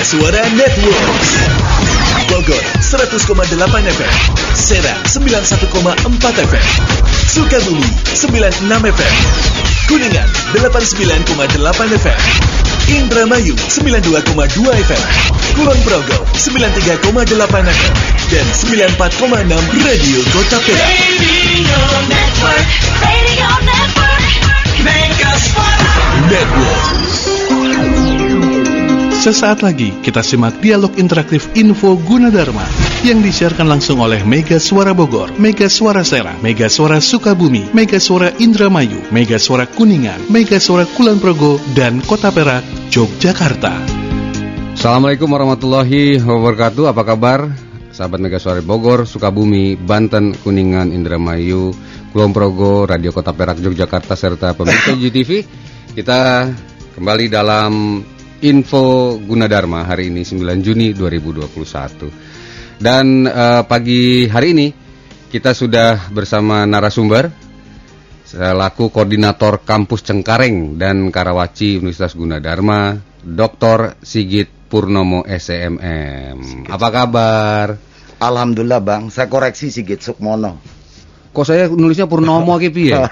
Suara Network. Bogor 100,8 FM, Serang 91,4 FM, Sukabumi 96 FM, Kuningan 89,8 FM, Indramayu 92,2 FM, Kulon Progo 93,8 FM, dan 94,6 Radio Kota Perak. Radio Network, Mega Suara Network. Sesaat lagi kita simak dialog interaktif Info Gunadarma yang disiarkan langsung oleh Mega Suara Bogor, Mega Suara Serang, Mega Suara Sukabumi, Mega Suara Indramayu, Mega Suara Kuningan, Mega Suara Kulon Progo, dan Kota Perak, Yogyakarta. Assalamualaikum warahmatullahi wabarakatuh. Apa kabar sahabat Mega Suara Bogor, Sukabumi, Banten, Kuningan, Indramayu, Kulon Progo, Radio Kota Perak, Yogyakarta, serta pemirsa GTV. Kita kembali dalam Info Gunadarma hari ini 9 Juni 2021. Dan pagi hari ini kita sudah bersama narasumber selaku Koordinator Kampus Cengkareng dan Karawaci Universitas Gunadarma, Dr. Sigit Purnomo SMM. Apa kabar? Alhamdulillah Bang, saya koreksi Sigit Sukmono. Kok saya nulisnya Purnomo gitu ya?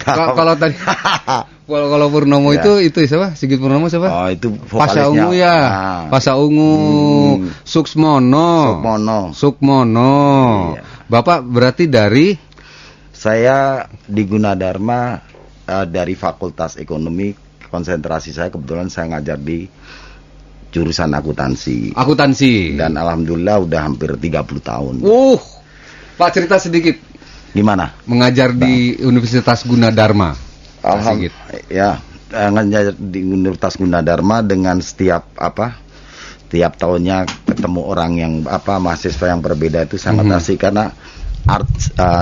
Kalau tadi kalau Purnomo ya. itu siapa? Sigit Purnomo siapa? Oh, itu Pasha vokalisnya. Ungu ya. Pasha Ungu. Suksmono. Iya. Bapak berarti dari? Saya di Gunadarma dari Fakultas Ekonomi. Konsentrasi saya kebetulan saya ngajar di jurusan akuntansi. Dan alhamdulillah udah hampir 30 tahun. Pak cerita sedikit. Gimana? Mengajar di Universitas Gunadarma. Alhamdulillah. Ya, ngajar di Universitas Gunadarma dengan tiap tahunnya ketemu orang yang mahasiswa yang berbeda itu sangat asik karena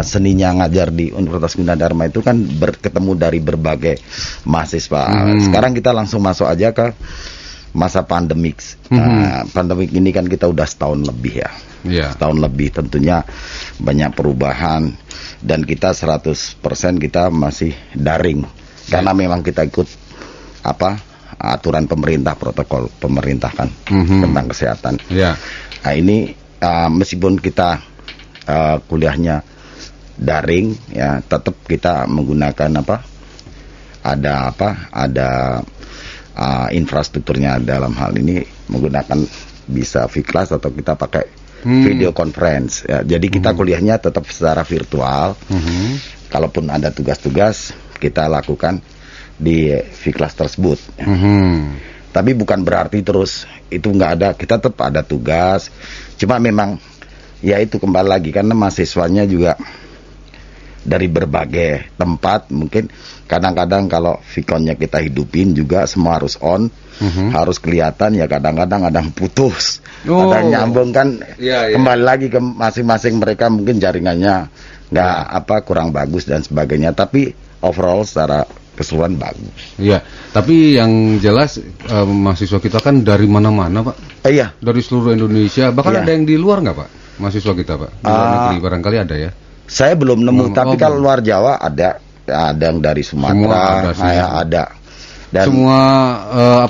seninya ngajar di Universitas Gunadarma itu kan ketemu dari berbagai mahasiswa. Sekarang kita langsung masuk aja ke masa pandemik. Pandemik ini kan kita udah setahun lebih ya. Setahun lebih tentunya banyak perubahan dan kita 100% kita masih daring karena memang kita ikut aturan pemerintah, protokol pemerintah kan tentang kesehatan. Nah ini meskipun kita kuliahnya daring ya, tetap kita menggunakan ada infrastrukturnya dalam hal ini menggunakan bisa V-Class atau kita pakai video conference ya. Jadi kita kuliahnya tetap secara virtual. Kalaupun ada tugas-tugas kita lakukan di V-Class tersebut ya. Tapi bukan berarti terus itu nggak ada, kita tetap ada tugas. Cuma memang ya itu kembali lagi karena mahasiswanya juga dari berbagai tempat, mungkin kadang-kadang kalau Vkonnya kita hidupin juga semua harus on, harus kelihatan ya, kadang-kadang ada yang putus, ada yang nyambung kan. Kembali lagi ke masing-masing mereka, mungkin jaringannya nggak kurang bagus dan sebagainya, tapi overall secara keseluruhan bagus. Iya, tapi yang jelas mahasiswa kita kan dari mana-mana Pak. Iya. Dari seluruh Indonesia, bahkan ada yang di luar nggak Pak? Mahasiswa kita Pak, di luar negeri barangkali ada ya. Saya belum nemu, tapi kalau luar Jawa ada yang dari Sumatera, ada. Dan semua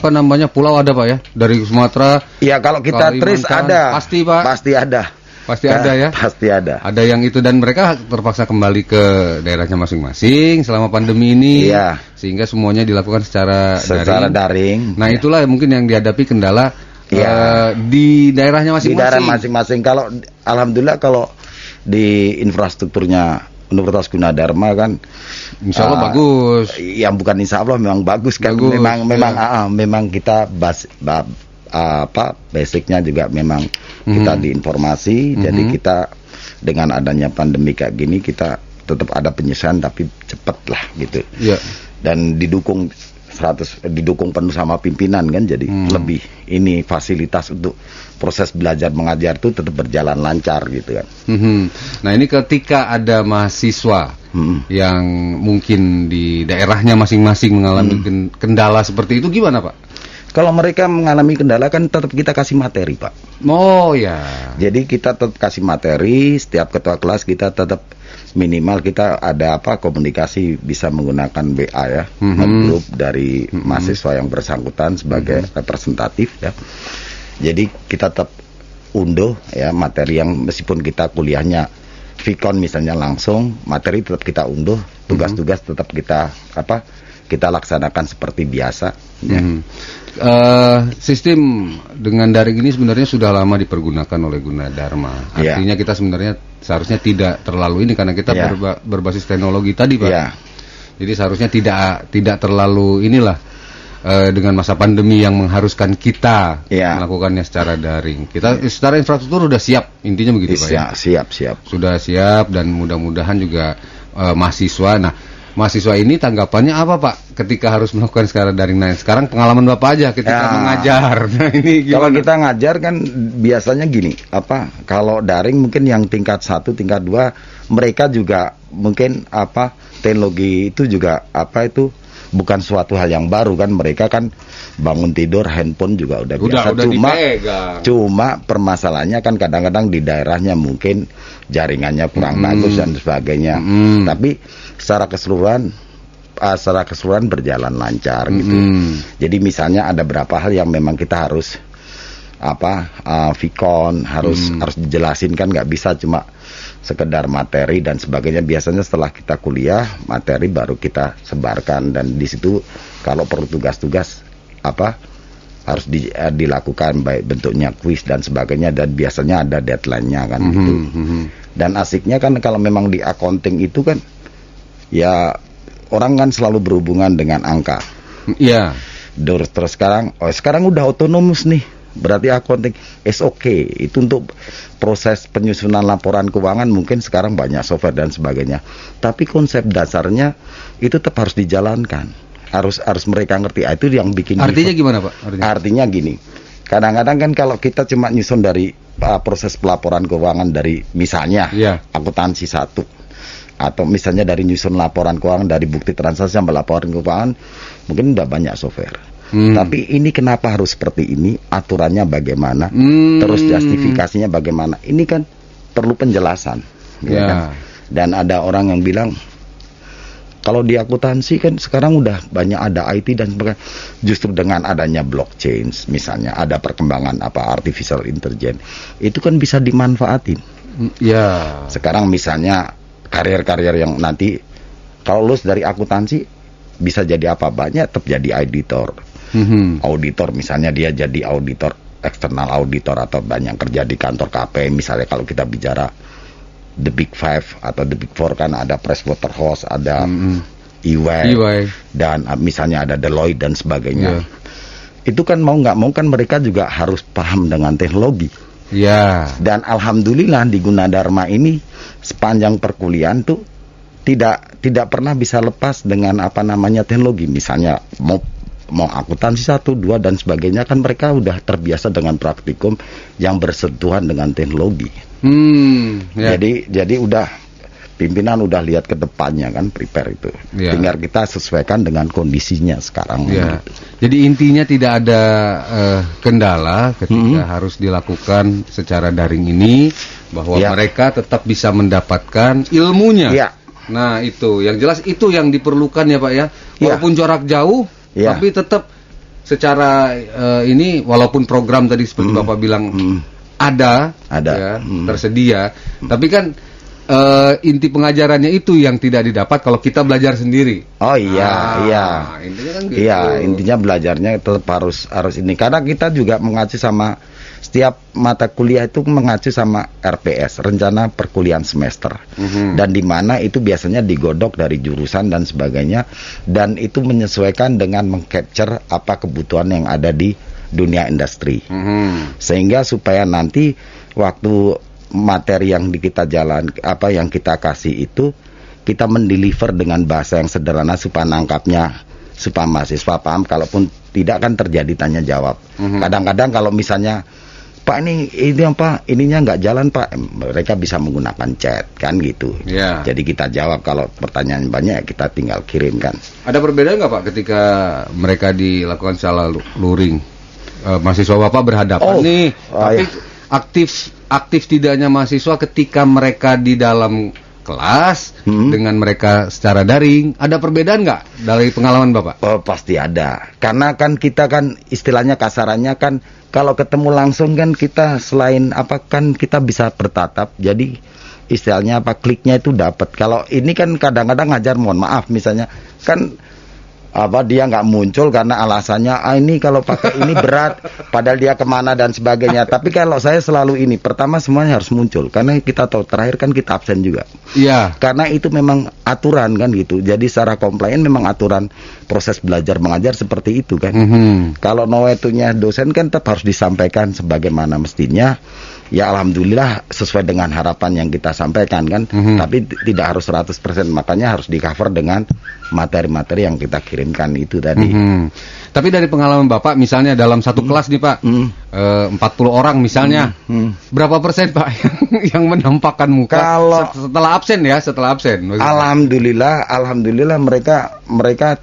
pulau ada Pak ya, dari Sumatera. Iya, kalau kita trace ada. Pasti Pak. Pasti ada. Pasti ada ya. Pasti ada. Ada yang itu dan mereka terpaksa kembali ke daerahnya masing-masing selama pandemi ini. Iya. Sehingga semuanya dilakukan secara daring. Nah, itulah mungkin yang dihadapi kendala di daerahnya masing-masing. Di daerah masing-masing. Kalau alhamdulillah kalau di infrastrukturnya Universitas Gunadarma kan insya Allah bagus. Yang bukan insya Allah memang bagus kan. Memang kita basicnya juga memang kita di informasi. Jadi kita dengan adanya pandemi kayak gini kita tetap ada penyesuaian tapi cepat lah gitu. Dan didukung penuh sama pimpinan kan, jadi lebih ini fasilitas untuk proses belajar mengajar itu tetap berjalan lancar gitu kan. Nah ini ketika ada mahasiswa yang mungkin di daerahnya masing-masing mengalami kendala seperti itu, gimana Pak? Kalau mereka mengalami kendala kan tetap kita kasih materi Pak. Oh ya. Jadi kita tetap kasih materi, setiap ketua kelas kita tetap minimal kita ada komunikasi bisa menggunakan WA ya, grup dari mahasiswa yang bersangkutan sebagai representatif ya. Jadi kita tetap unduh ya materi yang meskipun kita kuliahnya Vkon misalnya langsung, materi tetap kita unduh, tugas-tugas tetap kita laksanakan seperti biasa. Ya. Sistem dengan daring ini sebenarnya sudah lama dipergunakan oleh Gunadarma. Artinya kita sebenarnya seharusnya tidak terlalu ini karena kita berbasis teknologi tadi, Pak. Ya. Jadi seharusnya tidak terlalu inilah dengan masa pandemi yang mengharuskan kita melakukannya secara daring. Kita secara infrastruktur sudah siap, intinya begitu, Pak. Ya? Siap. Sudah siap dan mudah-mudahan juga mahasiswa. Nah, mahasiswa ini tanggapannya apa, Pak? Ketika harus melakukan secara daring. Nah, sekarang pengalaman Bapak aja ketika mengajar. Nah, ini gimana? Kalau kita ngajar kan biasanya gini, kalau daring mungkin yang tingkat 1, tingkat 2, mereka juga mungkin teknologi itu juga bukan suatu hal yang baru kan, mereka kan bangun tidur handphone juga udah biasa. Cuma permasalahannya kan kadang-kadang di daerahnya mungkin jaringannya kurang bagus dan sebagainya. Tapi secara keseluruhan berjalan lancar gitu. Jadi misalnya ada beberapa hal yang memang kita harus Vkon harus dijelasin kan, nggak bisa cuma sekedar materi dan sebagainya. Biasanya setelah kita kuliah materi baru kita sebarkan, dan di situ kalau perlu tugas-tugas harus dilakukan baik bentuknya kuis dan sebagainya, dan biasanya ada deadline-nya kan gitu. Dan asiknya kan kalau memang di accounting itu kan ya orang kan selalu berhubungan dengan angka. Iya. Terus sekarang udah otonomus nih. Berarti accounting okay. Itu untuk proses penyusunan laporan keuangan mungkin sekarang banyak software dan sebagainya. Tapi konsep dasarnya itu tetap harus dijalankan. Harus mereka ngerti. Itu yang bikin. Artinya gimana, Pak? Artinya gini. Kadang-kadang kan kalau kita cuma nyusun dari proses pelaporan keuangan dari misalnya akuntansi 1, atau misalnya dari nyusun laporan keuangan dari bukti transaksi sampai laporan keuangan, mungkin udah banyak software. Tapi ini kenapa harus seperti ini? Aturannya bagaimana? Terus justifikasinya bagaimana? Ini kan perlu penjelasan. Ya kan? Dan ada orang yang bilang kalau di akuntansi kan sekarang udah banyak ada IT dan sebagainya. Justru dengan adanya blockchain, misalnya ada perkembangan artificial intelligence, itu kan bisa dimanfaatin. Sekarang misalnya karir-karir yang nanti kalau lulus dari akuntansi bisa jadi apa? Banyak tetap jadi auditor. Auditor misalnya dia jadi auditor, eksternal auditor, atau banyak kerja di kantor KP misalnya. Kalau kita bicara the big five atau the big four kan ada Pricewaterhouse, ada EY, dan misalnya ada Deloitte dan sebagainya. Itu kan mau nggak mau kan mereka juga harus paham dengan teknologi. Dan alhamdulillah di Gunadarma ini sepanjang perkuliahan tuh tidak pernah bisa lepas dengan teknologi. Misalnya mau akuntansi 1, 2 dan sebagainya kan mereka udah terbiasa dengan praktikum yang bersentuhan dengan teknologi. Jadi udah pimpinan udah lihat ke depannya kan, prepare itu. Tinggal kita sesuaikan dengan kondisinya sekarang. Jadi intinya tidak ada kendala ketika harus dilakukan secara daring ini, bahwa mereka tetap bisa mendapatkan ilmunya. Nah, itu yang jelas, itu yang diperlukan ya, Pak ya. Walaupun jarak jauh, tapi tetap secara ini, walaupun program tadi seperti Bapak bilang ada. Tersedia, tapi kan inti pengajarannya itu yang tidak didapat kalau kita belajar sendiri. Intinya kan gitu. Intinya belajarnya tetap harus ini, karena kita juga mengacu sama setiap mata kuliah itu mengacu sama RPS, rencana perkuliahan semester, dan di mana itu biasanya digodok dari jurusan dan sebagainya, dan itu menyesuaikan dengan mengcapture apa kebutuhan yang ada di dunia industri, sehingga supaya nanti waktu materi yang kita yang kita kasih itu kita mendeliver dengan bahasa yang sederhana supaya nangkapnya, supaya mahasiswa paham. Kalaupun tidak kan terjadi tanya jawab. Kadang-kadang kalau misalnya Pak ini ininya nggak jalan Pak, mereka bisa menggunakan chat kan gitu. Jadi kita jawab, kalau pertanyaan banyak kita tinggal kirim kan. Ada perbedaan nggak Pak ketika mereka dilakukan secara luring? Mahasiswa Bapak berhadapan tapi aktif tidaknya mahasiswa ketika mereka di dalam kelas dengan mereka secara daring, ada perbedaan nggak dari pengalaman Bapak? Oh, pasti ada. Karena kan kita kan istilahnya kasarannya kan kalau ketemu langsung kan kita selain apa kan kita bisa bertatap. Jadi istilahnya apa kliknya itu dapat. Kalau ini kan kadang-kadang ngajar mohon maaf misalnya kan apa dia nggak muncul karena alasannya ini kalau pakai ini berat padahal dia kemana dan sebagainya. Tapi kalau saya selalu ini pertama semuanya harus muncul karena kita tahu terakhir kan kita absen juga. Iya. Karena itu memang aturan kan gitu. Jadi secara komplain memang aturan proses belajar mengajar seperti itu kan. Kalau nawaitu-nya dosen kan tetap harus disampaikan sebagaimana mestinya. Ya alhamdulillah sesuai dengan harapan yang kita sampaikan kan. Tapi tidak harus 100%, makanya harus di-cover dengan materi-materi yang kita kirimkan itu tadi. Tapi dari pengalaman Bapak misalnya dalam satu kelas nih Pak, 40 orang misalnya, berapa persen Pak yang menampakkan muka Kalau setelah absen ya, setelah absen? Alhamdulillah mereka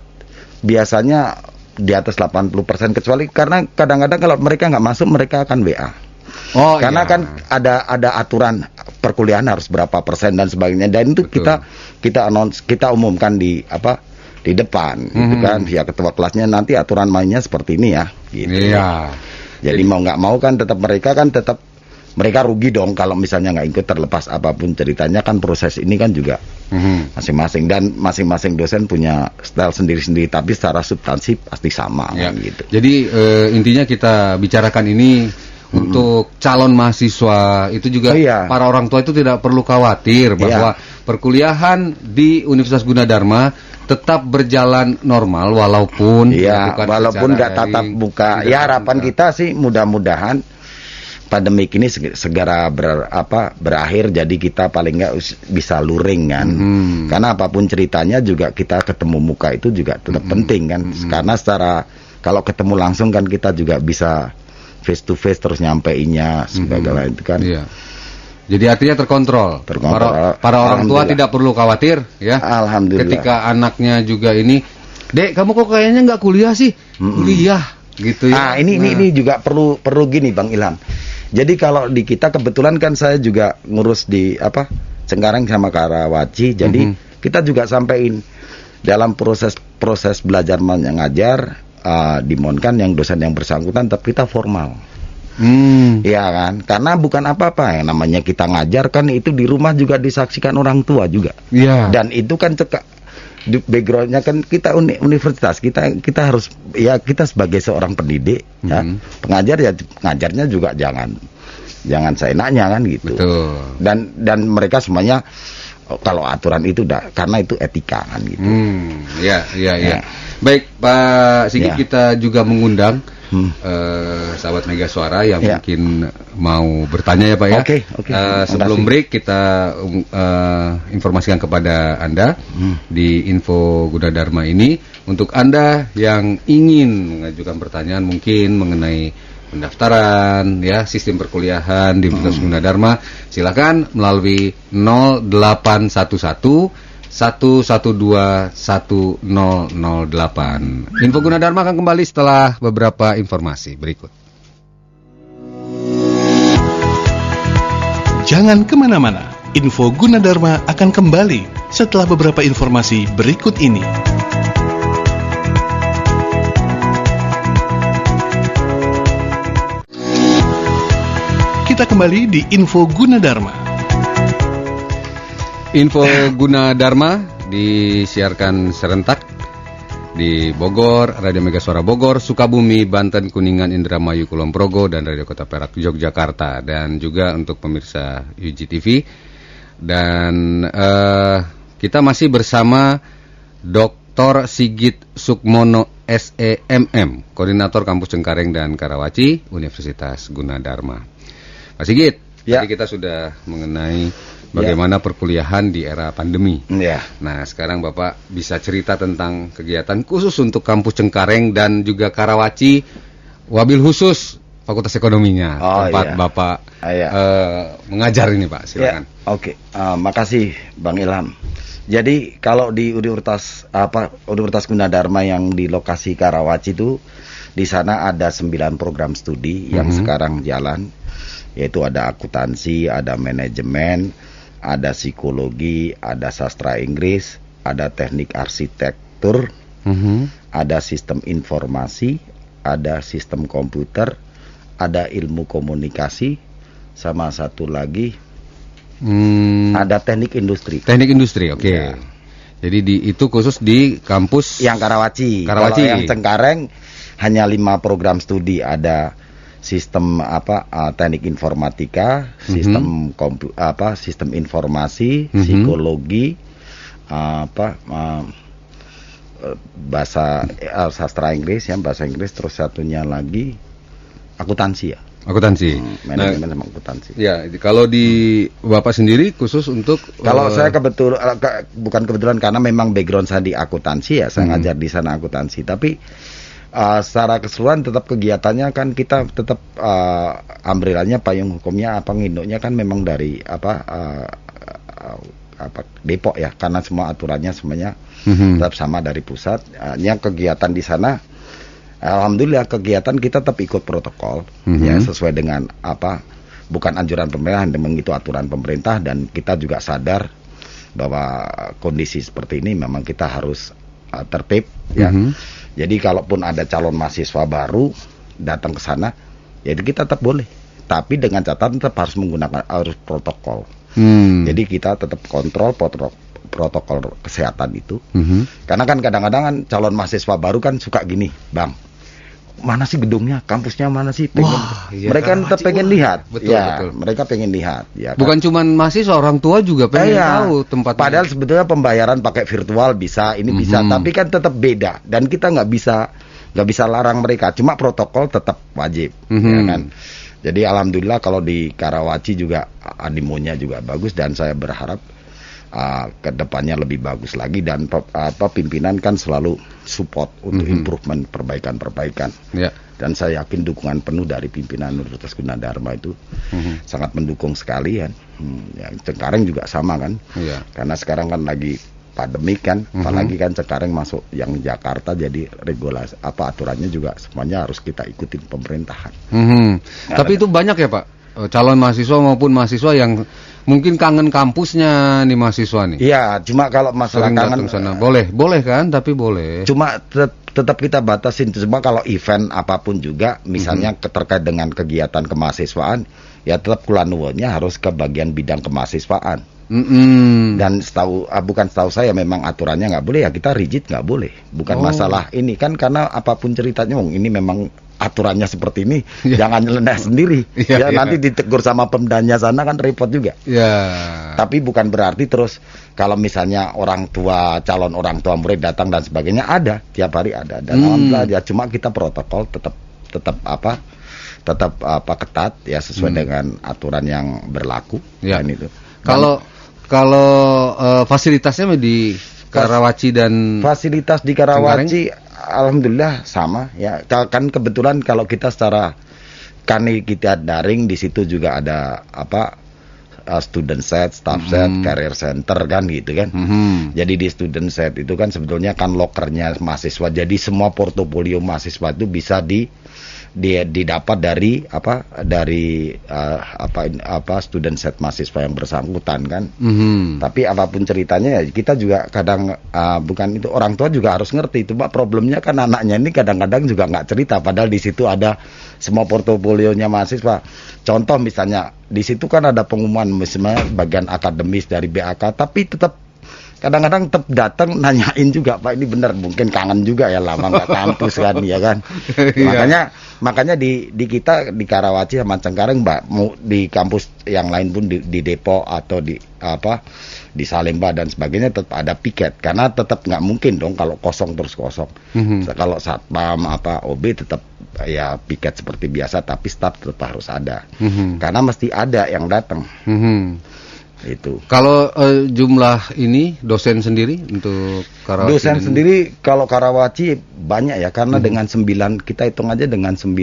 biasanya di atas 80%, kecuali karena kadang-kadang kalau mereka nggak masuk mereka akan WA. Oh, karena iya. kan ada aturan perkuliahan harus berapa persen dan sebagainya, dan itu Betul. kita umumkan di depan gitu kan, ya ketua kelasnya nanti aturan mainnya seperti ini ya gitu. Iya. Jadi mau nggak mau kan tetap mereka rugi dong kalau misalnya nggak ikut, terlepas apapun ceritanya kan proses ini kan juga masing-masing, dan masing-masing dosen punya style sendiri-sendiri, tapi secara substansi pasti sama Ya. kan gitu. Jadi intinya kita bicarakan ini untuk calon mahasiswa itu juga para orang tua itu tidak perlu khawatir bahwa perkuliahan di Universitas Gunadarma tetap berjalan normal walaupun nggak tatap muka. Ya harapan kita sih mudah-mudahan pandemik ini segera berakhir, jadi kita paling nggak bisa luring kan. Karena apapun ceritanya juga kita ketemu muka itu juga tetap penting kan. Karena kalau ketemu langsung kan kita juga bisa face to face terus nyampeinnya sebagainya itu kan. Iya. Jadi artinya terkontrol. Para orang tua tidak perlu khawatir ya. Alhamdulillah. Ketika anaknya juga ini, "Dek, kamu kok kayaknya nggak kuliah sih?" Kuliah gitu ya. Ini juga perlu gini Bang Ilham. Jadi kalau di kita kebetulan kan saya juga ngurus di Cengkareng sama Karawaci. Jadi kita juga sampaikan dalam proses belajar mengajar dimohonkan yang dosen yang bersangkutan tetap kita formal. Iya kan? Karena bukan apa-apa yang namanya kita ngajar kan itu di rumah juga disaksikan orang tua juga. Iya. Dan itu kan backgroundnya kan kita universitas, kita harus kita sebagai seorang pendidik ya, pengajar ya pengajarnya juga jangan seenaknya kan gitu. Betul. Dan mereka semuanya kalau aturan itu karena itu etika kan gitu. Iya. Baik Pak Sigit, kita juga mengundang sahabat Mega Suara yang mungkin mau bertanya ya Pak ya. Oke. Sebelum break kita informasikan kepada Anda di Info Gunadarma ini, untuk Anda yang ingin mengajukan pertanyaan mungkin mengenai pendaftaran ya, sistem perkuliahan di Universitas Gunadarma, silakan melalui 0811 112 1008. Info Gunadarma akan kembali setelah beberapa informasi berikut. Jangan kemana-mana, Info Gunadarma akan kembali setelah beberapa informasi berikut ini. Kita kembali di Info Gunadarma. Info Gunadarma disiarkan serentak di Bogor, Radio Mega Suara Bogor, Sukabumi, Banten, Kuningan, Indramayu, Kulon Progo, dan Radio Kota Perak, Yogyakarta, dan juga untuk pemirsa UGTV. Dan kita masih bersama Dr. Sigit Sukmono SEMM, Koordinator Kampus Cengkareng dan Karawaci, Universitas Gunadarma. Pak Sigit, tadi kita sudah mengenai bagaimana perkuliahan di era pandemi. Nah, sekarang Bapak bisa cerita tentang kegiatan khusus untuk Kampus Cengkareng dan juga Karawaci, wabil khusus Fakultas Ekonominya, tempat Bapak mengajar ini Pak, silakan. Makasih Bang Ilham. Jadi kalau di Universitas Gunadarma yang di lokasi Karawaci itu, di sana ada 9 program studi yang sekarang jalan, yaitu ada akuntansi, ada manajemen, ada psikologi, ada sastra Inggris, ada teknik arsitektur, ada sistem informasi, ada sistem komputer, ada ilmu komunikasi, sama satu lagi ada teknik industri. Teknik industri, oke. Ya. Jadi itu khusus di kampus Yang Karawaci. Kalau yang Cengkareng hanya 5 program studi, ada sistem teknik informatika, sistem sistem informasi, psikologi, bahasa sastra Inggris, ya bahasa Inggris, terus satunya lagi akuntansi ya. Akuntansi. Manajemen sama akuntansi. Ya, kalau di Bapak sendiri khusus untuk Kalau saya bukan kebetulan karena memang background saya di akuntansi ya, saya ngajar di sana akuntansi. Tapi secara keseluruhan tetap kegiatannya kan kita tetap umbrellanya, payung hukumnya nginduknya kan memang dari Depok ya, karena semua aturannya semuanya tetap sama dari pusat. Yang kegiatan di sana, alhamdulillah kegiatan kita tetap ikut protokol ya, sesuai dengan bukan anjuran pemerintah, memang itu aturan pemerintah, dan kita juga sadar bahwa kondisi seperti ini memang kita harus tertib ya. Jadi kalaupun ada calon mahasiswa baru datang ke sana, jadi kita tetap boleh, tapi dengan catatan tetap harus menggunakan protokol. Jadi kita tetap kontrol protokol kesehatan itu. Karena kan kadang-kadang kan calon mahasiswa baru kan suka gini, Bang, mana sih gedungnya, kampusnya mana sih? Mereka tetap pengen lihat. Betul. Mereka pengen lihat. Ya, bukan cuma mahasiswa, orang tua juga pengen tahu tempatnya. Padahal sebetulnya pembayaran pakai virtual bisa, ini bisa, tapi kan tetap beda. Dan kita nggak bisa larang mereka. Cuma protokol tetap wajib, ya kan? Jadi alhamdulillah kalau di Karawaci juga animonya juga bagus, dan saya berharap ke depannya lebih bagus lagi, dan pimpinan kan selalu support untuk improvement, perbaikan. Ya. Dan saya yakin dukungan penuh dari pimpinan Universitas Gunadarma itu sangat mendukung sekali kan. Yang Cengkareng juga sama kan. Ya. Karena sekarang kan lagi pandemi kan, apalagi kan Cengkareng masuk yang Jakarta, jadi regulasi aturannya juga semuanya harus kita ikutin pemerintahan. Tapi itu banyak ya Pak, calon mahasiswa maupun mahasiswa yang mungkin kangen kampusnya nih mahasiswa nih. Iya, cuma kalau masalah kangen sana boleh kan, tapi boleh. Cuma tetap kita batasin. Cuma kalau event apapun juga, misalnya terkait dengan kegiatan kemahasiswaan, ya tetap kulanuannya harus ke bagian bidang kemahasiswaan. Dan bukan setahu saya memang aturannya nggak boleh, ya kita rigid nggak boleh. Bukan masalah ini kan, karena apapun ceritanya, ini memang aturannya seperti ini, jangan nyeleneh sendiri. Nanti ditegur sama pemdanya sana kan repot juga. Tapi bukan berarti terus kalau misalnya calon orang tua murid datang dan sebagainya, ada tiap hari ada. Dan alhamdulillah ya, cuma kita protokol tetap ketat ya, sesuai dengan aturan yang berlaku. Dan itu. Kalau fasilitasnya di Karawaci dan fasilitas di Karawaci alhamdulillah sama ya. Kan kebetulan kalau kita kita daring, di situ juga ada student set, staff set, career center kan gitu kan. Jadi di student set itu kan sebetulnya kan lokernya mahasiswa. Jadi semua portofolio mahasiswa itu bisa didapat dari student set mahasiswa yang bersangkutan kan. Tapi apapun ceritanya ya, kita juga kadang bukan itu, orang tua juga harus ngerti itu Pak. Problemnya kan anaknya ini kadang-kadang juga nggak cerita, padahal di situ ada semua portofolionya mahasiswa. Contoh misalnya di situ kan ada pengumuman misalnya bagian akademis dari BAK, tapi tetap kadang-kadang tetap datang nanyain juga, Pak ini benar, mungkin kangen juga ya, lama nggak kampus kan ya kan. Makanya di kita di Karawaci sama Cengkareng, Mbak, mau di kampus yang lain pun di Depok atau di Salemba dan sebagainya tetap ada piket, karena tetap nggak mungkin dong kalau kosong terus kosong. Kalau satpam OB tetap ya piket seperti biasa, tapi staf tetap harus ada, karena mesti ada yang datang. Itu. Kalau jumlah ini dosen sendiri untuk Karawaci? Dosen sendiri kalau Karawaci banyak ya, karena dengan 9, kita hitung aja dengan 9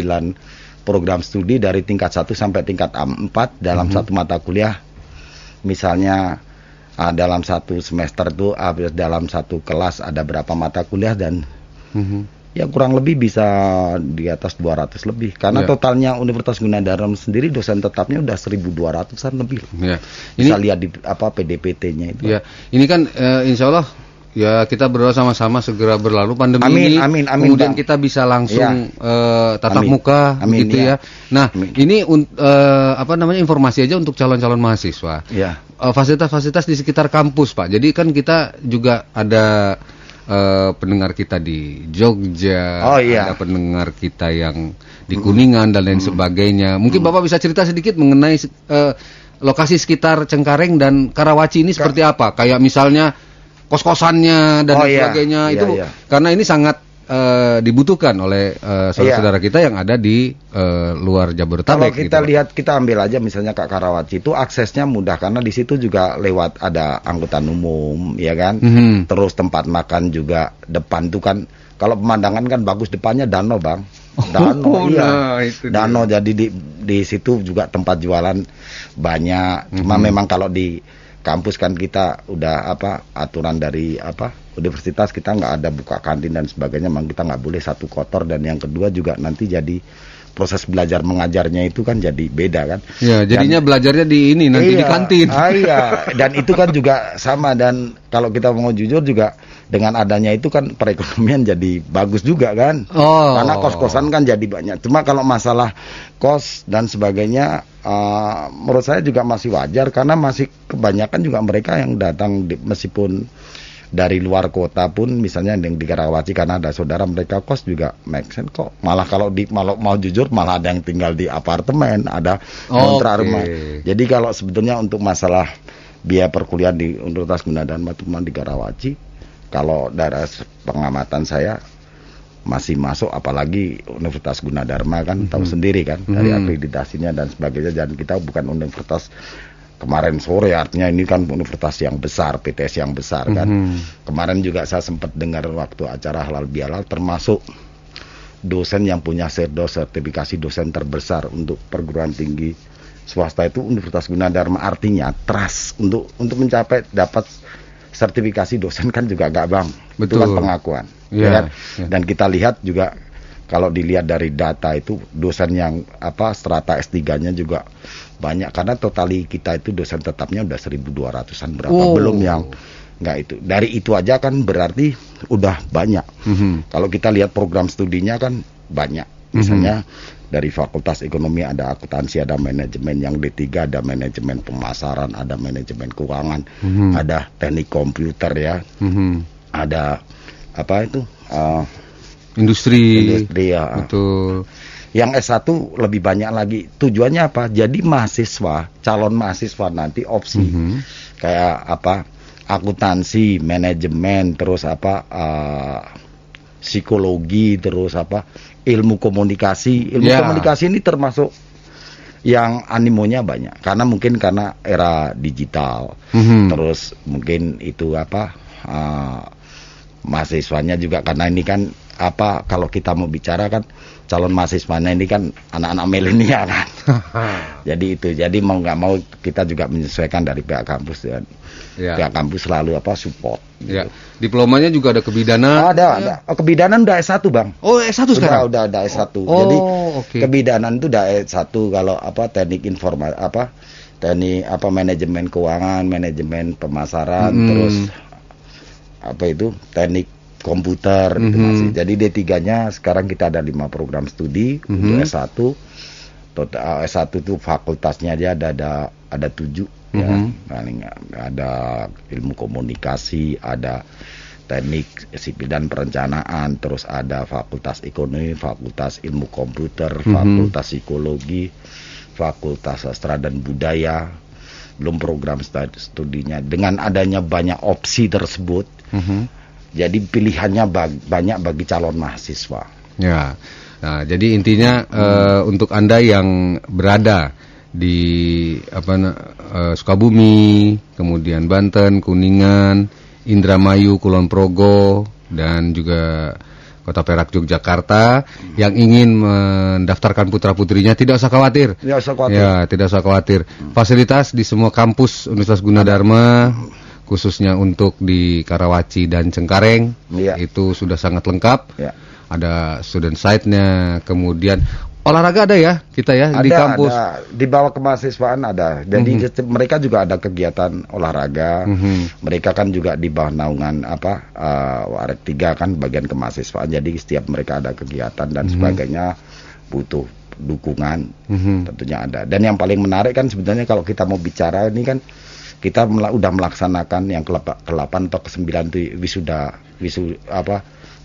program studi dari tingkat 1 sampai tingkat 4 dalam satu mata kuliah. Misalnya dalam satu semester itu dalam satu kelas ada berapa mata kuliah, dan Ya kurang lebih bisa di atas 200 lebih. Karena totalnya Universitas Gunadarma sendiri dosen tetapnya udah 1.200-an lebih. Ya. Bisa lihat di PDPT-nya itu. Ya, ini kan insya Allah ya kita berdoa sama-sama segera berlalu pandemi Amin, kemudian Bang. kita bisa langsung tatap Amin. muka gitu ya. Nah, Amin. ini informasi aja untuk calon-calon mahasiswa. Ya. Fasilitas-fasilitas di sekitar kampus, Pak. Jadi kan kita juga ada pendengar kita di Jogja, ada pendengar kita yang di Kuningan dan lain sebagainya. Mungkin Bapak bisa cerita sedikit mengenai lokasi sekitar Cengkareng dan Karawaci ini seperti apa? Kayak misalnya kos-kosannya dan sebagainya itu karena ini sangat dibutuhkan oleh saudara-saudara kita yang ada di luar Jabodetabek. Kalau kita lihat, kita ambil aja misalnya ke Karawaci itu aksesnya mudah karena di situ juga lewat ada angkutan umum, ya kan. Terus tempat makan juga depan tuh kan, kalau pemandangan kan bagus, depannya danau, Bang. Danau, danau. Jadi di situ juga tempat jualan banyak. Cuma memang kalau di kampus kan kita udah aturan dari universitas kita nggak ada buka kantin dan sebagainya, memang kita nggak boleh, satu kotor, dan yang kedua juga nanti jadi proses belajar mengajarnya itu kan jadi beda kan. Ya, jadinya belajarnya di ini nanti di kantin. Iya, dan itu kan juga sama, dan kalau kita mau jujur juga dengan adanya itu kan perekonomian jadi bagus juga kan. Karena kos-kosan kan jadi banyak. Cuma kalau masalah kos dan sebagainya menurut saya juga masih wajar karena masih kebanyakan juga mereka yang datang meskipun dari luar kota pun, misalnya yang di Karawaci karena ada saudara mereka kos juga make sense kok. Malah kalau mau jujur malah ada yang tinggal di apartemen, ada kontrak rumah. Jadi kalau sebetulnya untuk masalah biaya perkuliahan di Universitas Gunadarma cuma di Karawaci, kalau dari pengamatan saya masih masuk, apalagi Universitas Gunadarma kan tahu sendiri kan dari akreditasinya dan sebagainya, dan kita bukan universitas kemarin sore, artinya ini kan universitas yang besar, PTS yang besar kan. Kemarin juga saya sempat dengar waktu acara halal bihalal, termasuk dosen yang punya sertifikasi dosen terbesar untuk perguruan tinggi swasta itu Universitas Gunadarma. Artinya trust untuk mencapai dapat sertifikasi dosen kan juga gak, Bang. Betul. Itu kan pengakuan. Ya kan? Dan kita lihat juga kalau dilihat dari data itu dosen yang strata S3-nya juga banyak, karena totali kita itu dosen tetapnya udah 1.200-an berapa, belum yang enggak itu. Dari itu aja kan berarti udah banyak. Kalau kita lihat program studinya kan banyak. Misalnya dari Fakultas Ekonomi ada akuntansi, ada manajemen, yang D3 ada manajemen pemasaran, ada manajemen keuangan, ada teknik komputer ya. Ada industri ya. Betul. Yang S1 lebih banyak lagi. Tujuannya apa? Jadi mahasiswa, calon mahasiswa nanti opsi kayak akuntansi, manajemen, terus psikologi, terus ilmu komunikasi. Ilmu komunikasi ini termasuk yang animonya banyak karena mungkin karena era digital. Terus mungkin itu mahasiswanya juga karena ini kan kalau kita mau bicara kan calon mahasiswanya ini kan anak-anak milenial kan. Jadi mau nggak mau kita juga menyesuaikan dari pihak kampus dan pihak kampus selalu support. Ya. Diplomanya juga ada kebidanan. Ada. Kebidanan udah S1, Bang. Oh, S1 sekarang. Udah S1. Jadi kebidanan itu udah S1 kalau teknik informasi teknik manajemen keuangan, manajemen pemasaran, terus teknik komputer itu masih. Jadi D3-nya sekarang kita ada 5 program studi untuk S1. Total S1 itu fakultasnya aja ada 7 ya. Paling ada ilmu komunikasi, ada teknik sipil dan perencanaan, terus ada fakultas ekonomi, fakultas ilmu komputer, fakultas psikologi, fakultas sastra dan budaya. Belum program studinya. Dengan adanya banyak opsi tersebut, jadi pilihannya banyak bagi calon mahasiswa. Ya, nah jadi intinya untuk Anda yang berada di Sukabumi, kemudian Banten, Kuningan, Indramayu, Kulon Progo, dan juga Kota Perak, Yogyakarta, yang ingin mendaftarkan putra-putrinya tidak usah khawatir. Tidak usah khawatir. Fasilitas di semua kampus Universitas Gunadarma, khususnya untuk di Karawaci dan Cengkareng, itu sudah sangat lengkap. ada student side-nya, kemudian olahraga ada ya kita ya di kampus. Ada, di bawah kemahasiswaan ada. Jadi mereka juga ada kegiatan olahraga. Mereka kan juga di bawah naungan Warek 3 kan bagian kemahasiswaan. Jadi setiap mereka ada kegiatan dan sebagainya butuh dukungan. Tentunya ada. Dan yang paling menarik kan sebenarnya kalau kita mau bicara ini kan kita udah melaksanakan yang ke-8 atau ke-9 itu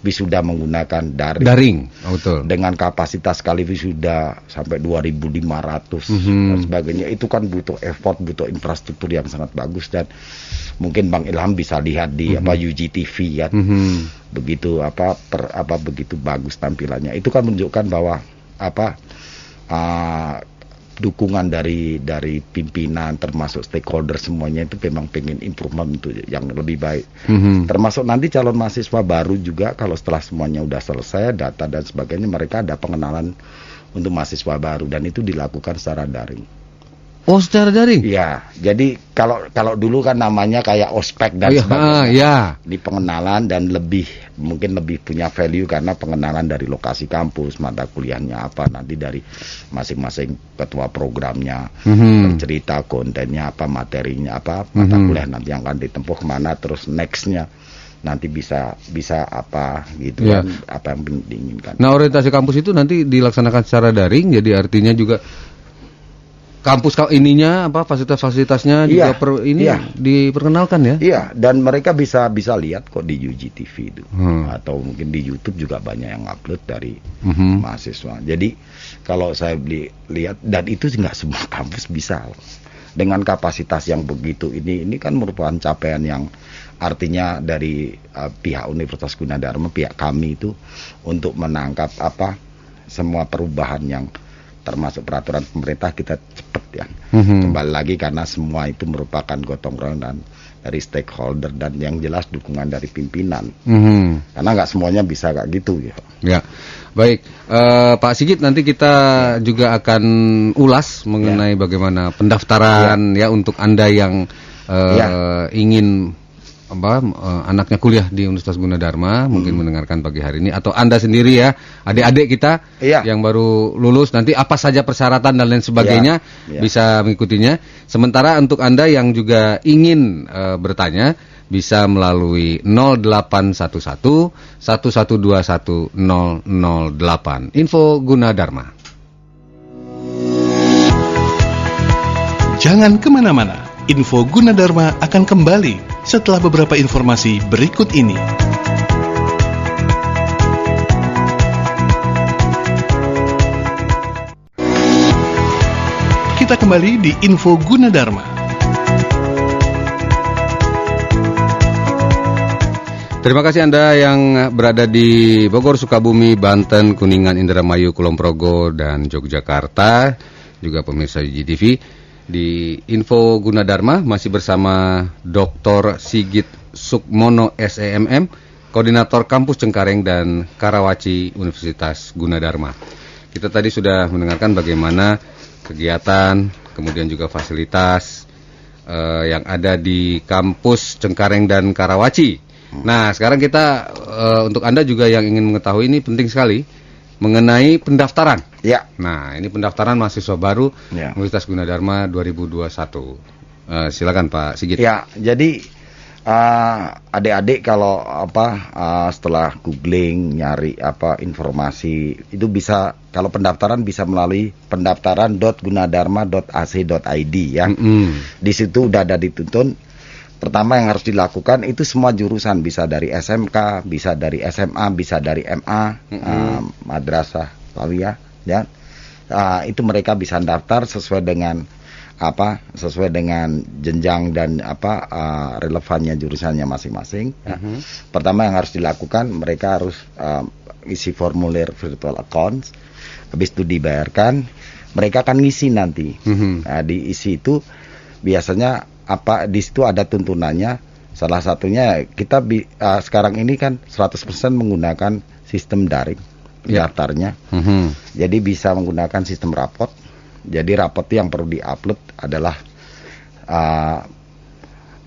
wisuda menggunakan daring. Betul. Dengan kapasitas kali wisuda sampai 2.500 dan sebagainya. Itu kan butuh effort, butuh infrastruktur yang sangat bagus dan mungkin Bang Ilham bisa lihat di UGTV ya. Begitu begitu bagus tampilannya. Itu kan menunjukkan bahwa dukungan dari pimpinan termasuk stakeholder semuanya itu memang pengen improvement untuk yang lebih baik. Termasuk nanti calon mahasiswa baru juga kalau setelah semuanya udah selesai data dan sebagainya mereka ada pengenalan untuk mahasiswa baru dan itu dilakukan secara daring. Oh, secara daring? Iya, jadi kalau dulu kan namanya kayak ospek dan sebagainya. Di pengenalan dan mungkin lebih punya value karena pengenalan dari lokasi kampus, mata kuliahnya apa, nanti dari masing-masing ketua programnya, cerita kontennya apa, materinya apa, mata kuliah nanti yang akan ditempuh kemana, terus nextnya nanti bisa apa gitu kan, apa yang diinginkan. Nah, orientasi kampus itu nanti dilaksanakan secara daring, jadi artinya juga kampus ininya fasilitas-fasilitasnya juga diperkenalkan ya? Iya, dan mereka bisa lihat kok di UGTV itu. Atau mungkin di YouTube juga banyak yang upload dari mahasiswa. Jadi kalau saya lihat dan itu nggak semua kampus bisa dengan kapasitas yang begitu ini kan merupakan capaian yang artinya dari pihak Universitas Gunadarma, pihak kami itu untuk menangkap semua perubahan yang termasuk peraturan pemerintah kita cepet ya. Kembali lagi karena semua itu merupakan gotong royong dari stakeholder dan yang jelas dukungan dari pimpinan. Karena nggak semuanya bisa kayak gitu ya. Ya, baik Pak Sigit, nanti kita juga akan ulas mengenai bagaimana pendaftaran ya untuk Anda yang ingin anaknya kuliah di Universitas Gunadarma mungkin mendengarkan pagi hari ini, atau Anda sendiri ya, adik-adik kita yang baru lulus, nanti apa saja persyaratan dan lain sebagainya bisa mengikutinya. Sementara untuk Anda yang juga ingin bertanya bisa melalui 0811 1121 008. Info Gunadarma. Jangan kemana-mana, Info Gunadarma akan kembali setelah beberapa informasi berikut ini. Kita kembali di Info Gunadarma. Terima kasih Anda yang berada di Bogor, Sukabumi, Banten, Kuningan, Indramayu, Kulon Progo, dan Yogyakarta, juga pemirsa UGTV. Di Info Gunadarma masih bersama Dr. Sigit Sukmono SEMM, Koordinator Kampus Cengkareng dan Karawaci Universitas Gunadarma. Kita tadi sudah mendengarkan bagaimana kegiatan, kemudian juga fasilitas yang ada di Kampus Cengkareng dan Karawaci. Nah, sekarang kita untuk Anda juga yang ingin mengetahui, ini penting sekali mengenai pendaftaran. Ya. Nah, ini pendaftaran mahasiswa baru Universitas Gunadarma 2021. Silakan Pak Sigit. Ya, jadi adik-adik kalau setelah googling nyari informasi itu bisa, kalau pendaftaran bisa melalui pendaftaran.gunadarma.ac.id ya. Di situ udah ada dituntun. Pertama yang harus dilakukan itu semua jurusan, bisa dari SMK, bisa dari SMA, bisa dari MA, madrasah Tawiyah ya. Itu mereka bisa daftar sesuai dengan jenjang dan relevannya jurusannya masing-masing ya. Pertama yang harus dilakukan, mereka harus isi formulir virtual accounts. Habis itu dibayarkan, mereka akan ngisi nanti. Nah, diisi itu biasanya di situ ada tuntunannya. Salah satunya kita sekarang ini kan 100% menggunakan sistem daring daftarnya. Jadi bisa menggunakan sistem rapot. Jadi rapot yang perlu diupload adalah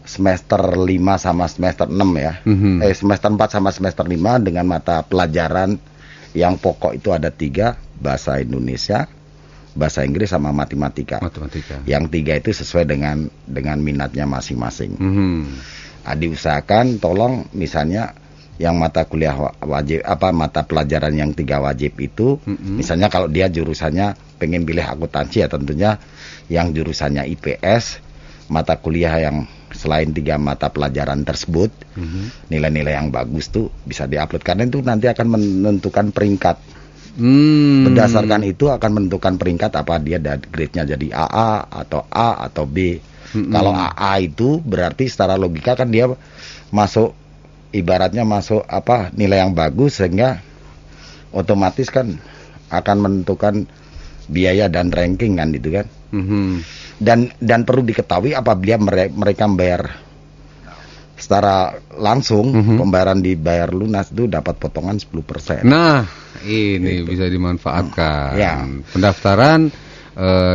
semester 5 sama semester 6 ya. Semester 4 sama semester 5 dengan mata pelajaran Yang pokok itu ada 3, bahasa Indonesia, bahasa Inggris sama matematika. Yang 3 itu sesuai dengan minatnya masing-masing. Diusahakan tolong misalnya yang mata kuliah wajib mata pelajaran yang 3 wajib itu, misalnya kalau dia jurusannya pengen pilih akuntansi ya tentunya yang jurusannya IPS, mata kuliah yang selain 3 mata pelajaran tersebut, nilai-nilai yang bagus tuh bisa diupload karena itu nanti akan menentukan peringkat. Berdasarkan itu akan menentukan peringkat apa dia grade-nya jadi AA atau A atau B. Kalau AA itu berarti secara logika kan dia masuk ibaratnya masuk nilai yang bagus sehingga otomatis kan akan menentukan biaya dan ranking kan itu kan. Dan perlu diketahui apabila mereka membayar secara langsung, pembayaran dibayar lunas itu dapat potongan 10%. Nah, ini bisa dimanfaatkan. Ya. Pendaftaran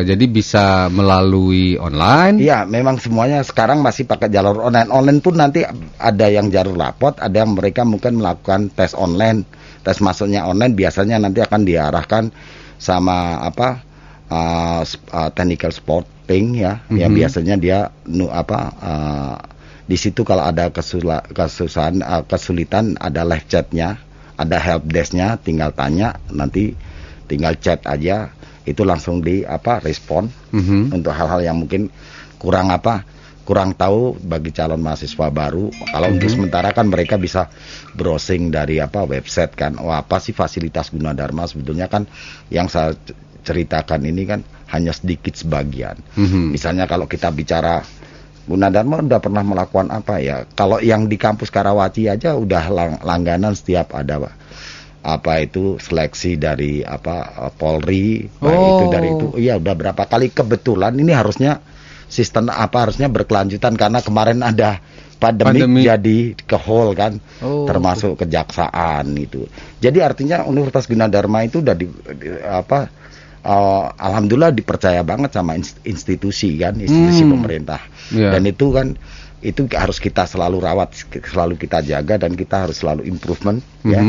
jadi bisa melalui online. Iya, memang semuanya sekarang masih pakai jalur online. Online pun nanti ada yang jalur rapot, ada yang mereka mungkin melakukan tes online. Tes masuknya online biasanya nanti akan diarahkan sama technical sporting ya. Yang biasanya dia di situ kalau ada kesulitan ada live chatnya, ada help desknya, tinggal tanya, nanti tinggal chat aja. Itu langsung respon untuk hal-hal yang mungkin kurang tahu bagi calon mahasiswa baru. Kalau untuk sementara kan mereka bisa browsing dari website kan. Apa sih fasilitas Gunadarma sebetulnya kan yang saya ceritakan ini kan hanya sedikit sebagian. Misalnya kalau kita bicara Gunadarma udah pernah melakukan apa ya? Kalau yang di kampus Karawaci aja udah langganan setiap ada seleksi dari Polri, itu dari itu. Iya, udah berapa kali kebetulan ini harusnya sistem harusnya berkelanjutan karena kemarin ada pandemi. Jadi ke hall kan, termasuk kejaksaan itu. Jadi artinya Universitas Gunadarma itu udah alhamdulillah dipercaya banget sama institusi kan, institusi pemerintah. Dan itu kan itu harus kita selalu rawat, selalu kita jaga dan kita harus selalu improvement ya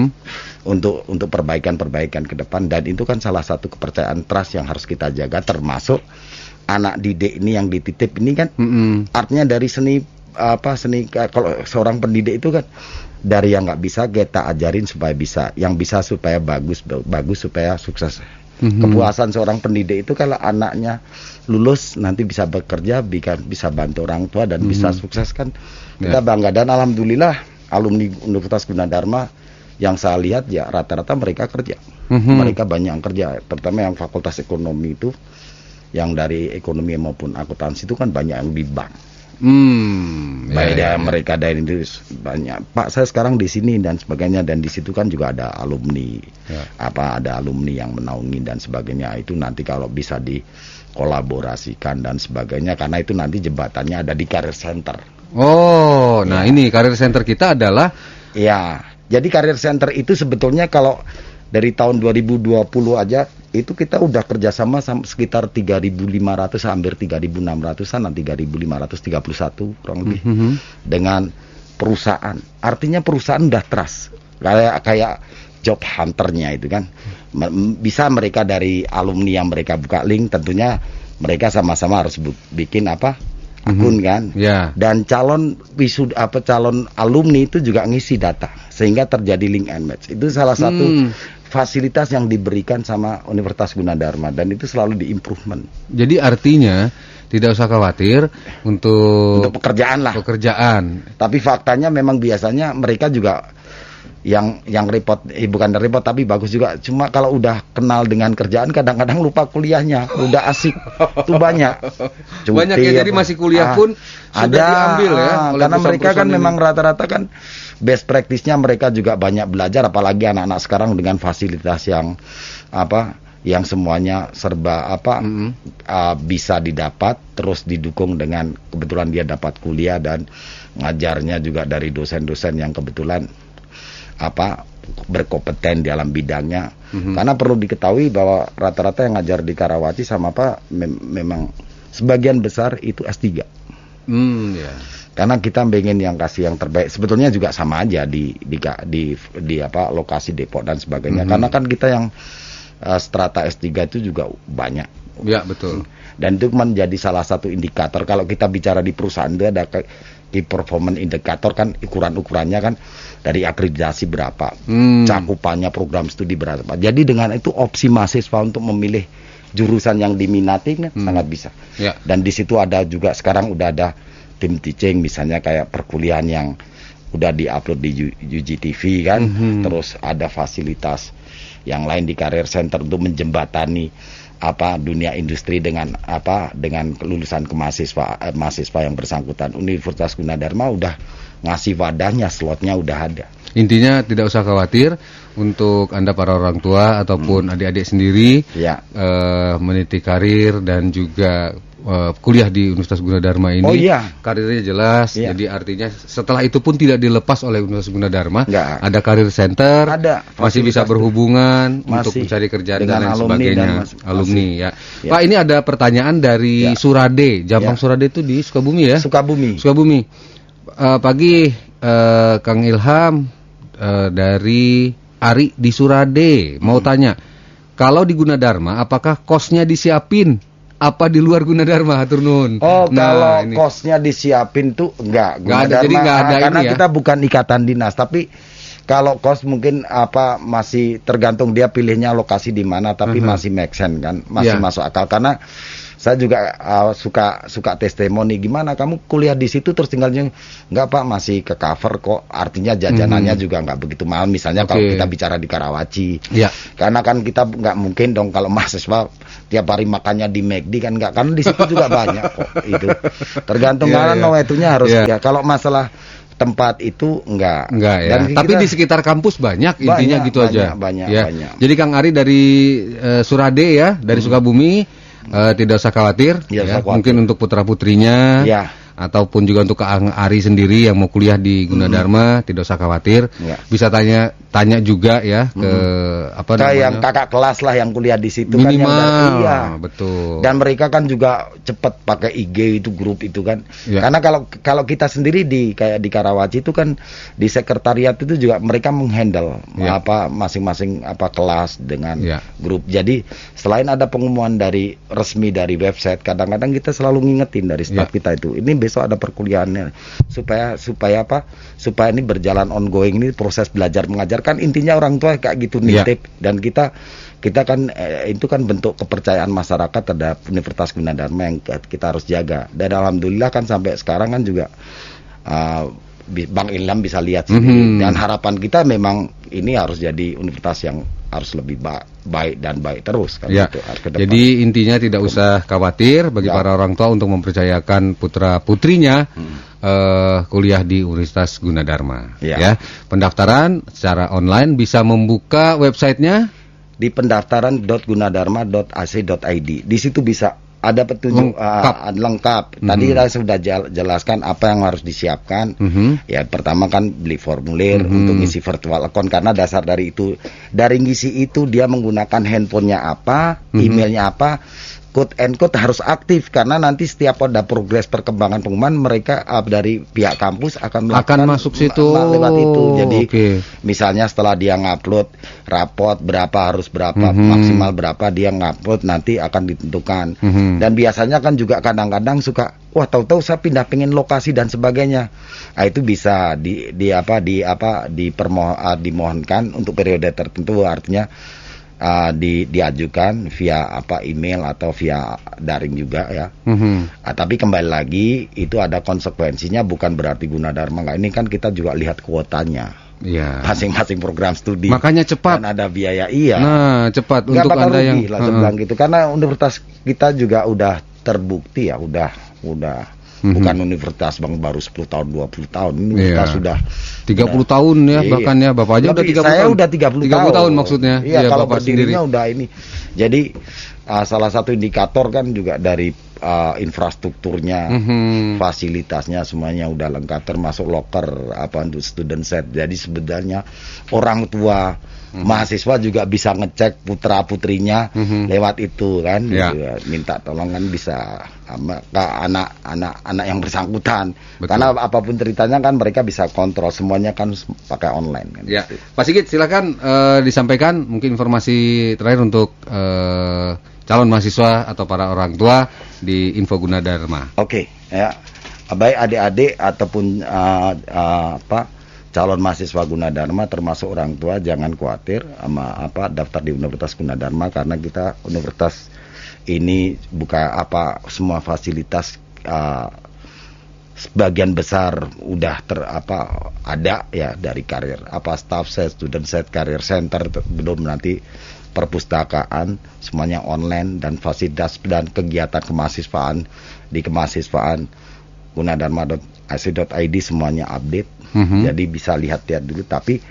untuk perbaikan ke depan. Dan itu kan salah satu kepercayaan trust yang harus kita jaga, termasuk anak didik ini yang dititip ini kan artinya dari seni kalau seorang pendidik itu kan dari yang nggak bisa kita ajarin supaya bisa, yang bisa supaya bagus supaya sukses. Kepuasan seorang pendidik itu kalau anaknya lulus nanti bisa bekerja, bisa bantu orang tua dan bisa sukses kan. Kita bangga dan alhamdulillah alumni Universitas Gunadarma yang saya lihat ya rata-rata mereka kerja. Mereka banyak yang kerja, terutama yang fakultas ekonomi itu, yang dari ekonomi maupun akuntansi itu kan banyak yang di bank. Mereka dari itu banyak. Pak, saya sekarang di sini dan sebagainya, dan di situ kan juga ada alumni, ada alumni yang menaungi dan sebagainya. Itu nanti kalau bisa dikolaborasikan dan sebagainya, karena itu nanti jembatannya ada di Career Center. Ini Career Center kita adalah jadi Career Center itu sebetulnya kalau dari tahun 2020 aja itu kita udah kerjasama sekitar 3.500 hampir 3.600an, 3.531 kurang lebih dengan perusahaan. Artinya perusahaan udah trust kayak job hunternya itu kan. Bisa mereka dari alumni yang mereka buka link, tentunya mereka sama-sama harus bikin akun kan. Dan calon alumni itu juga ngisi data sehingga terjadi link and match. Itu salah satu fasilitas yang diberikan sama Universitas Gunadarma dan itu selalu di-improvement. Jadi artinya tidak usah khawatir untuk pekerjaan lah. Tapi faktanya memang biasanya mereka juga yang repot, bukan repot tapi bagus juga. Cuma kalau udah kenal dengan kerjaan kadang-kadang lupa kuliahnya. Udah asik tuh banyak. Banyak ya, jadi masih kuliah pun sudah diambil ya. Karena mereka kan memang rata-rata kan best practice-nya mereka juga banyak belajar, apalagi anak-anak sekarang dengan fasilitas yang yang semuanya serba bisa didapat, terus didukung dengan kebetulan dia dapat kuliah dan ngajarnya juga dari dosen-dosen yang kebetulan berkompeten di dalam bidangnya. Karena perlu diketahui bahwa rata-rata yang ngajar di Karawaci sama memang sebagian besar itu S3. Ya. Karena kita pengen yang kasih yang terbaik. Sebetulnya juga sama aja di apa lokasi Depok dan sebagainya. Karena kan kita yang strata S3 itu juga banyak. Ya, betul. Dan itu menjadi salah satu indikator. Kalau kita bicara di perusahaan itu ada key performance indikator kan, ukuran-ukurannya kan dari akreditasi berapa, cakupannya program studi berapa. Jadi dengan itu opsi mahasiswa untuk memilih jurusan yang diminati kan sangat bisa. Ya. Dan di situ ada juga sekarang udah ada tim teaching, misalnya kayak perkuliahan yang udah diupload di UGTV kan, terus ada fasilitas yang lain di Career Center untuk menjembatani apa dunia industri dengan lulusan mahasiswa yang bersangkutan. Universitas Gunadarma udah ngasih wadahnya, slotnya udah ada. Intinya tidak usah khawatir untuk Anda para orang tua ataupun adik-adik sendiri meniti karir dan juga kuliah di Universitas Gunadarma ini. Oh iya. Karirnya jelas. Iya. Jadi artinya setelah itu pun tidak dilepas oleh Universitas Gunadarma. Nggak. Ada Career Center. Ada. Masih bisa berhubungan untuk Masih. mencari kerjaan dan Dengan lain alumni sebagainya. dan Alumni ya. Ya. Pak, ini ada pertanyaan dari Surade. Jampang Ya. Surade itu di Sukabumi ya? Sukabumi. Sukabumi. Pagi Kang Ilham dari Ari di Surade mau tanya, kalau di Gunadarma apakah kosnya disiapin? Apa di luar Gunadarma, hatur nuhun? Oh, Nah, kalau ini. kosnya disiapin tuh enggak Nggak ada, jadi nggak ada karena ini ya? kita bukan ikatan dinas, tapi kalau kos mungkin masih tergantung dia pilihnya lokasi di mana, tapi masih make sense kan, masih Ya. masuk akal. Karena saya juga suka testimoni, gimana kamu kuliah di situ terus tinggalnya enggak Pak, masih ke cover kok, artinya jajanannya juga enggak begitu mahal. Misalnya kalau kita bicara di Karawaci, Ya. karena kan kita nggak mungkin dong kalau mahasiswa tiap hari makannya di McD kan nggak, karena di situ juga banyak kok itu. Tergantung Ya, karena ya. itunya harus Ya. ya. Kalau masalah tempat itu enggak Ya. Dan Tapi kita- di sekitar kampus banyak intinya gitu aja. banyak. Jadi Kang Ari dari Surade ya, dari Sukabumi, tidak usah khawatir. Tidak usah khawatir. Mungkin untuk putra-putrinya. Ya. Ataupun juga untuk Kang Ari sendiri yang mau kuliah di Gunadarma, tidak usah khawatir. Ya. Bisa tanya juga ya ke apa Kayak namanya? yang kakak kelas lah yang kuliah di situ Minimal, kan yang iya. betul. Dan mereka kan juga cepat pakai IG itu, grup itu kan. Ya. Karena kalau kita sendiri kayak di Karawaci itu kan di sekretariat itu juga mereka menghandle Ya. masing-masing kelas dengan Ya. grup. Jadi selain ada pengumuman resmi dari website, kadang-kadang kita selalu ngingetin dari staf Ya. kita itu. Ini besok ada perkuliahannya supaya ini berjalan ongoing, ini proses belajar mengajar kan intinya orang tua kayak gitu Ya. nitip. Dan kita kan itu kan bentuk kepercayaan masyarakat terhadap Universitas Gunadarma yang kita harus jaga. Dan alhamdulillah kan sampai sekarang kan juga Bang Ilham bisa lihat sendiri. Dan harapan kita memang ini harus jadi universitas yang harus lebih baik dan baik terus kan Ya, gitu, ke depan. jadi intinya tidak usah khawatir bagi Ya. para orang tua untuk mempercayakan putra-putrinya kuliah di Universitas Gunadarma. Ya. Pendaftaran secara online bisa membuka websitenya. Di pendaftaran.gunadarma.ac.id. Di situ bisa ada petunjuk lengkap. Tadi saya sudah jelaskan apa yang harus disiapkan. Ya, pertama kan beli formulir untuk ngisi virtual account, karena dasar dari itu, dari ngisi itu dia menggunakan handphonenya apa, emailnya apa, quote and quote harus aktif, karena nanti setiap ada progres perkembangan pengumuman mereka dari pihak kampus akan masuk situ. lewat itu. Jadi Oke. misalnya setelah dia ngupload raport harus berapa maksimal berapa dia ngupload, nanti akan ditentukan. Dan biasanya kan juga kadang-kadang suka tahu-tahu saya pindah pengen lokasi dan sebagainya. Nah, itu bisa dimohonkan untuk periode tertentu, artinya diajukan via email atau via daring juga ya. Tapi kembali lagi itu ada konsekuensinya, bukan berarti Gunadarma enggak. Ini kan kita juga lihat kuotanya. Ya. Masing-masing program studi. Makanya cepat. Dan ada biaya, iya. Nah, cepat Nggak untuk bakal Anda rugi yang lah saya bilang gitu. Karena universitas kita juga udah terbukti ya, udah bukan universitas bang baru 10 tahun 20 tahun. Ini universitas sudah 30 tahun ya, Iya. bahkan ya Bapak aja udah 30 saya tahun. udah 30 tahun maksudnya. Iya, kalau Bapak sendiri. berdirinya udah ini. Jadi salah satu indikator kan juga dari infrastrukturnya, fasilitasnya semuanya udah lengkap, termasuk loker untuk student set. Jadi sebenarnya orang tua mahasiswa juga bisa ngecek putra putrinya lewat itu kan, gitu. Minta tolong kan bisa ke anak yang bersangkutan. Betul. Karena apapun ceritanya kan mereka bisa kontrol semuanya kan pakai online kan. Ya, gitu. Pak Sigit silakan disampaikan mungkin informasi terakhir untuk calon mahasiswa atau para orang tua di Info Gunadarma. Oke, ya. Baik adik-adik ataupun calon mahasiswa Gunadarma termasuk orang tua jangan khawatir sama daftar di Universitas Gunadarma, karena kita universitas ini buka semua fasilitas sebagian besar udah ada ya, dari karir staff set, student set, career center, belum nanti perpustakaan semuanya online, dan fasilitas dan kegiatan kemahasiswaan di kemahasiswaan gunadarma.ac.id semuanya update. Jadi bisa lihat dulu, tapi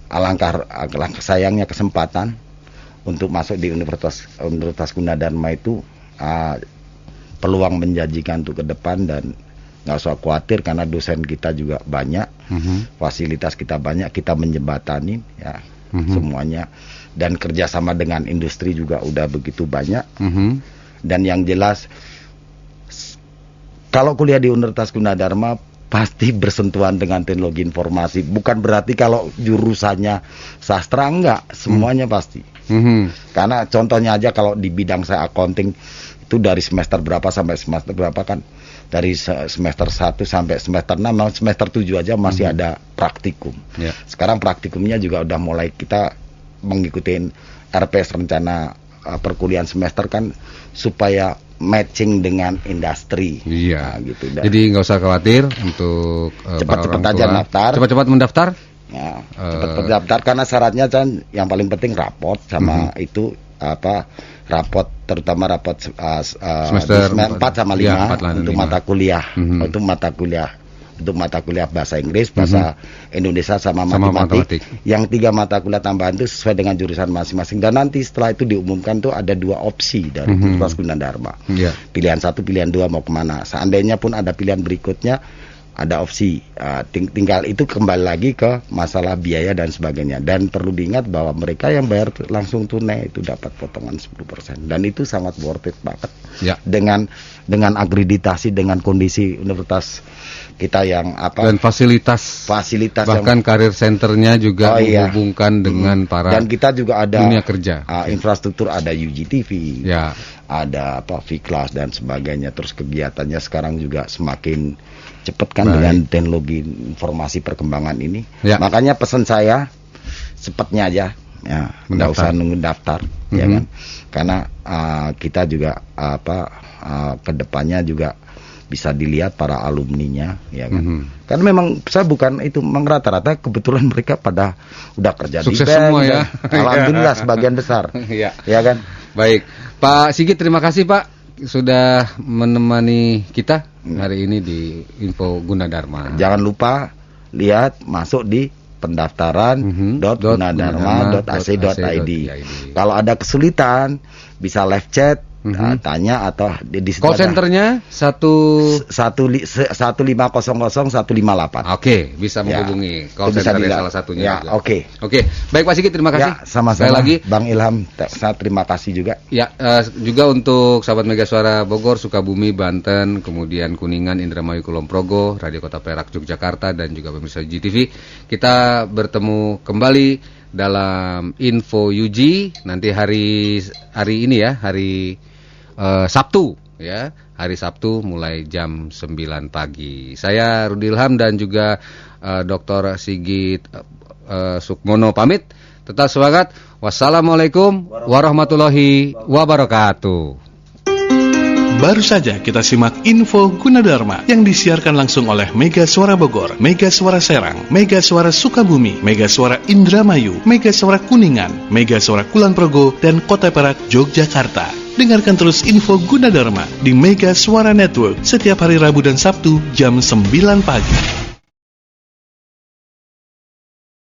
alangkah sayangnya kesempatan untuk masuk di Universitas Gunadarma itu peluang menjanjikan untuk ke depan, dan nggak usah khawatir karena dosen kita juga banyak, fasilitas kita banyak, kita menjembatani ya semuanya, dan kerjasama dengan industri juga udah begitu banyak. Dan yang jelas kalau kuliah di Universitas Gunadarma pasti bersentuhan dengan teknologi informasi. Bukan berarti kalau jurusannya sastra, enggak, semuanya pasti. Karena contohnya aja kalau di bidang saya accounting itu dari semester berapa sampai semester berapa kan, dari semester 1 sampai semester 6, semester 7 aja masih ada praktikum. Sekarang praktikumnya juga udah mulai kita mengikuti RPS, rencana perkuliahan semester kan, supaya matching dengan industri. Nah, gitu. Jadi nggak usah khawatir untuk cepat-cepat aja daftar. Cepat-cepat mendaftar. Ya, cepat mendaftar karena syaratnya kan yang paling penting rapot sama itu rapot, terutama rapot semester 4 sama 5 untuk mata kuliah. Untuk mata kuliah bahasa Inggris, bahasa Indonesia sama matematik. Yang 3 mata kuliah tambahan itu sesuai dengan jurusan masing-masing. Dan nanti setelah itu diumumkan tuh ada 2 opsi dari Universitas Gunadarma. Pilihan 1, pilihan 2 mau kemana. Seandainya pun ada pilihan berikutnya, ada opsi. Tinggal itu kembali lagi ke masalah biaya dan sebagainya. Dan perlu diingat bahwa mereka yang bayar langsung tunai itu dapat potongan 10%. Dan itu sangat worth it banget. Dengan akreditasi, dengan kondisi universitas kita yang dan fasilitas bahkan karir centernya juga menghubungkan dengan para, dan kita juga ada dunia kerja, infrastruktur, ada UGTV, ada Viklas dan sebagainya. Terus kegiatannya sekarang juga semakin cepat kan dengan teknologi informasi perkembangan ini. Makanya pesan saya cepatnya aja nggak usah nunggu daftar, ya kan, karena kita juga kedepannya juga bisa dilihat para alumninya, ya kan. Karena memang saya bukan itu, memang rata-rata kebetulan mereka pada udah kerja sukses di bank, semua ya. Alhamdulillah sebagian besar. Ya kan. Baik, Pak Sigit, terima kasih Pak sudah menemani kita hari ini di Info Gunadarma. Jangan lupa lihat masuk di pendaftaran.gunadarma.ac.id. Kalau ada kesulitan bisa live chat, tanya atau di call centernya 1500158. Oke, bisa menghubungi call center salah satunya. Oke. Baik Pak Sigit, terima kasih. Sama-sama. Sekali lagi Bang Ilham, saya terima kasih juga. Juga untuk sahabat Mega Suara Bogor, Sukabumi, Banten, kemudian Kuningan, Indramayu, Kulon Progo, Radio Kota Perak, Yogyakarta, dan juga pemirsa GTV. Kita bertemu kembali dalam Info UG nanti hari ini ya, hari Sabtu ya, hari Sabtu mulai jam 9 pagi. Saya Rudi Ilham dan juga Dr. Sigit Sukmono pamit. Tetap semangat. Wassalamualaikum warahmatullahi wabarakatuh. Baru saja kita simak Info Gunadarma yang disiarkan langsung oleh Mega Suara Bogor, Mega Suara Serang, Mega Suara Sukabumi, Mega Suara Indramayu, Mega Suara Kuningan, Mega Suara Kulon Progo, dan Kota Perak, Yogyakarta. Dengarkan terus Info Gunadarma di Mega Suara Network setiap hari Rabu dan Sabtu jam 9 pagi.